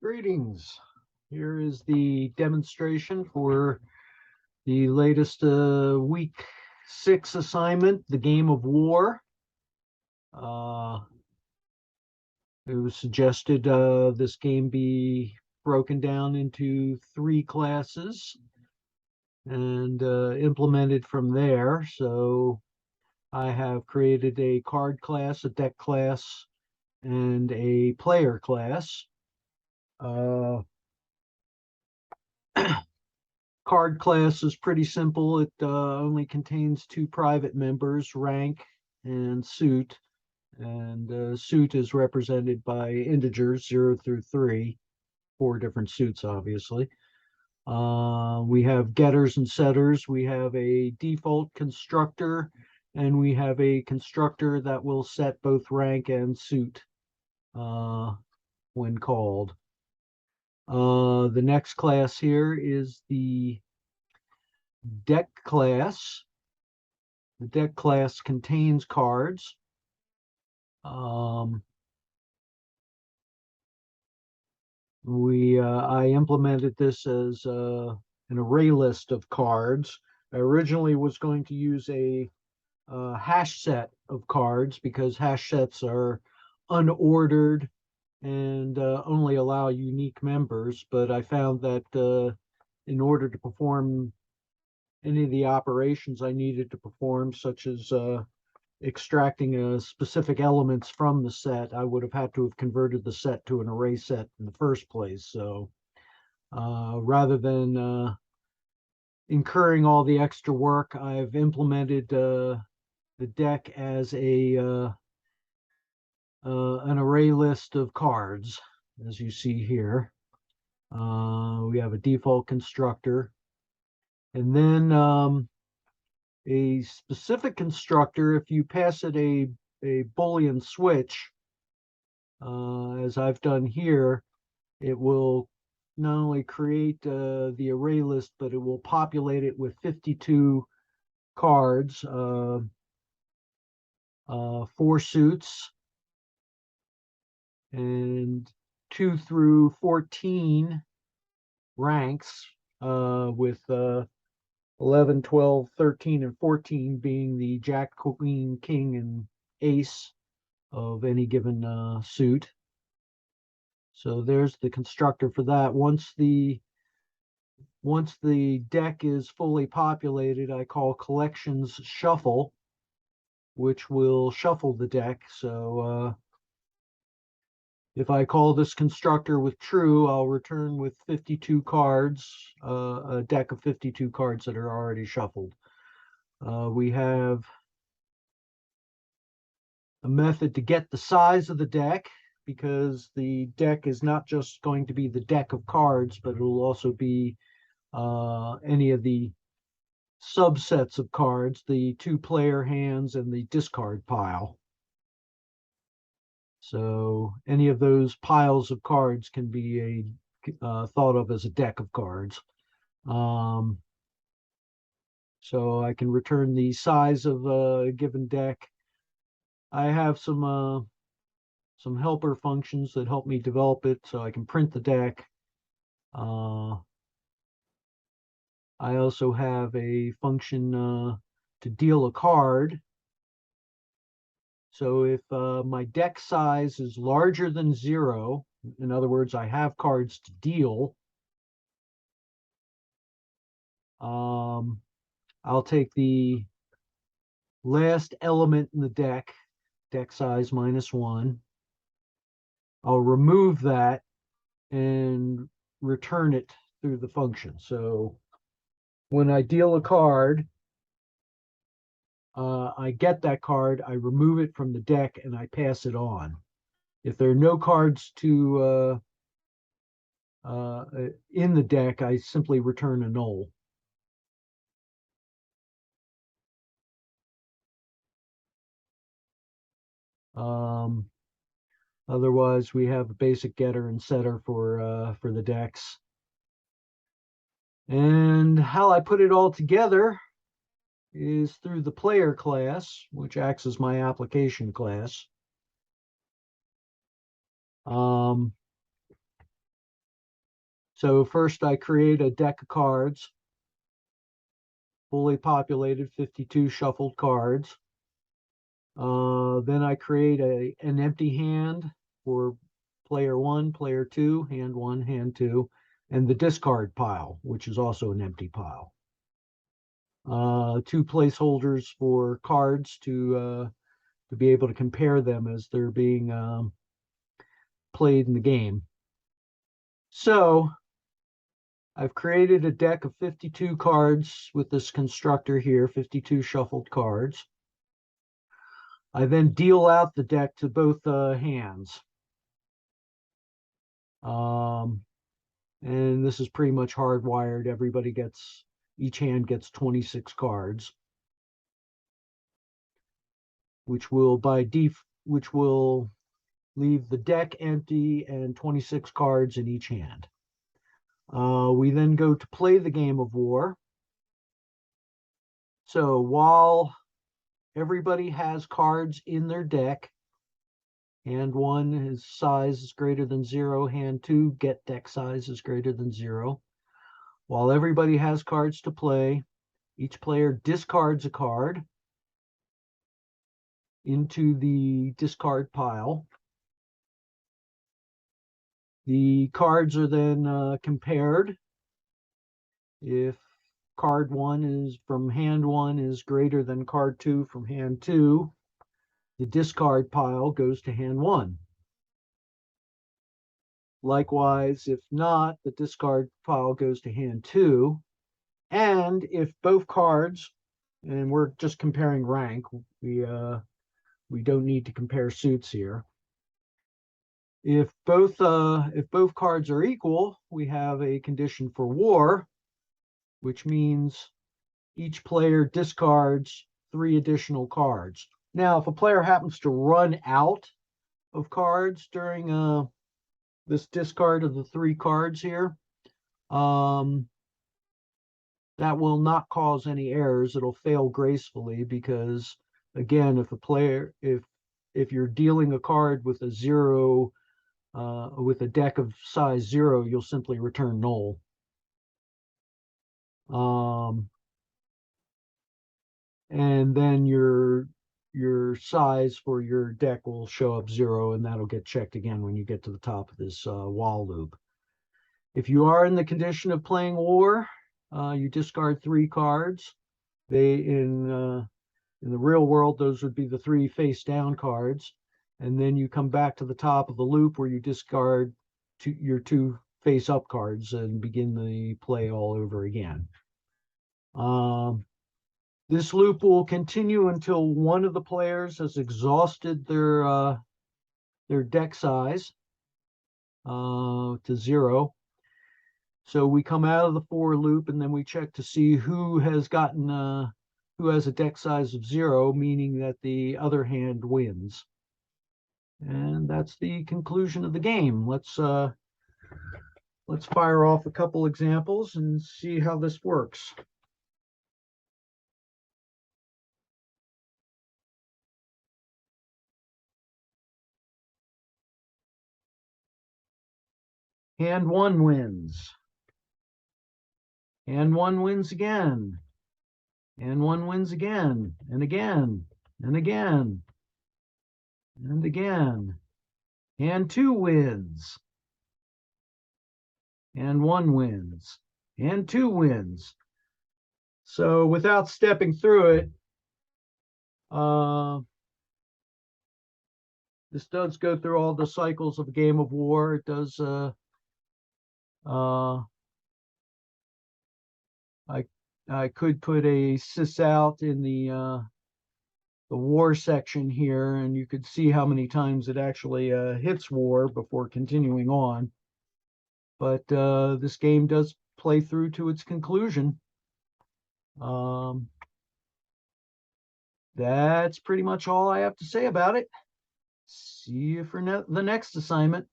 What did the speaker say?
Greetings. Here is the demonstration for the latest week 6 assignment, the game of war. Uh, it was suggested this game be broken down into 3 classes and implemented from there. So I have created a card class, a deck class, and a player class. Uh, Card class is pretty simple. It only contains 2 private members, rank and suit. And suit is represented by integers 0 through 3, 4 different suits, obviously. We have getters and setters. We have a default constructor, and we have a constructor that will set both rank and suit uh, when called. The next class here is the deck class. The deck class contains cards. Um, I implemented this as an array list of cards. I originally was going to use a hash set of cards because hash sets are unordered and only allow unique members. But I found that in order to perform any of the operations I needed to perform, such as extracting specific elements from the set, I would have had to have converted the set to an array set in the first place. So rather than incurring all the extra work, I've implemented the deck as an array list of cards, as you see here. We have a default constructor, and then a specific constructor, if you pass it a Boolean switch, as I've done here, it will not only create the array list, but it will populate it with 52 cards, 4 suits, and 2 through 14 ranks, with 11, 12, 13, and 14 being the Jack, Queen, King, and Ace of any given suit. So there's the constructor for that. Once the deck is fully populated, I call collections shuffle, which will shuffle the deck. So if I call this constructor with true, I'll return with 52 cards, a deck of 52 cards that are already shuffled. We have a method to get the size of the deck, because the deck is not just going to be the deck of cards, but it will also be any of the subsets of cards, the 2 player hands and the discard pile. So any of those piles of cards can be thought of as a deck of cards. So I can return the size of a given deck. I have some helper functions that help me develop it, so I can print the deck. I also have a function to deal a card. So if my deck size is larger than 0, in other words, I have cards to deal, I'll take the last element in the deck size -1. I'll remove that and return it through the function. So when I deal a card, I get that card, I remove it from the deck, and I pass it on. If there are no cards in the deck, I simply return a null. Um, Otherwise, we have a basic getter and setter for the decks. And how I put it all together is through the player class, which acts as my application class. So first I create a deck of cards, fully populated 52 shuffled cards. Then I create an empty hand for player one, player two, hand one, hand two, and the discard pile, which is also an empty pile. Two placeholders for cards to be able to compare them as they're being played in the game. So I've created a deck of 52 cards with this constructor here, 52 shuffled cards. I then deal out the deck to both hands. And this is pretty much hardwired. Each hand gets 26 cards, which will leave the deck empty and 26 cards in each hand. We then go to play the game of war. So while everybody has cards in their deck, hand one, his size is greater than 0. Hand two, get deck size is greater than 0. While everybody has cards to play, each player discards a card into the discard pile. The cards are then compared. If card one is from hand one is greater than card two from hand two, the discard pile goes to hand one. Likewise, if not, the discard pile goes to hand two. And if both cards, and we're just comparing rank, we don't need to compare suits here. If both cards are equal, we have a condition for war, which means each player discards 3 additional cards. Now, if a player happens to run out of cards during this discard of the 3 cards here, that will not cause any errors. It'll fail gracefully because, again, if you're dealing a card with a 0, with a deck of size 0, you'll simply return null. And then your size for your deck will show up 0, and that'll get checked again when you get to the top of this wall loop. If you are in the condition of playing war, you discard 3 cards. In the real world, those would be the 3 face down cards. And then you come back to the top of the loop where you discard your 2 face up cards and begin the play all over again. This loop will continue until one of the players has exhausted their deck size to 0. So we come out of the for loop and then we check to see who has a deck size of 0, meaning that the other hand wins. And that's the conclusion of the game. Let's fire off a couple examples and see how this works. Hand one wins. Hand one wins again. And one wins again, and again, and again, and again. And 2 wins. And 1 wins. And 2 wins. So without stepping through it, this does go through all the cycles of a game of war. It does I could put a sys out in the war section here, and you could see how many times it actually hits war before continuing on. But this game does play through to its conclusion. That's pretty much all I have to say about it. See you for the next assignment.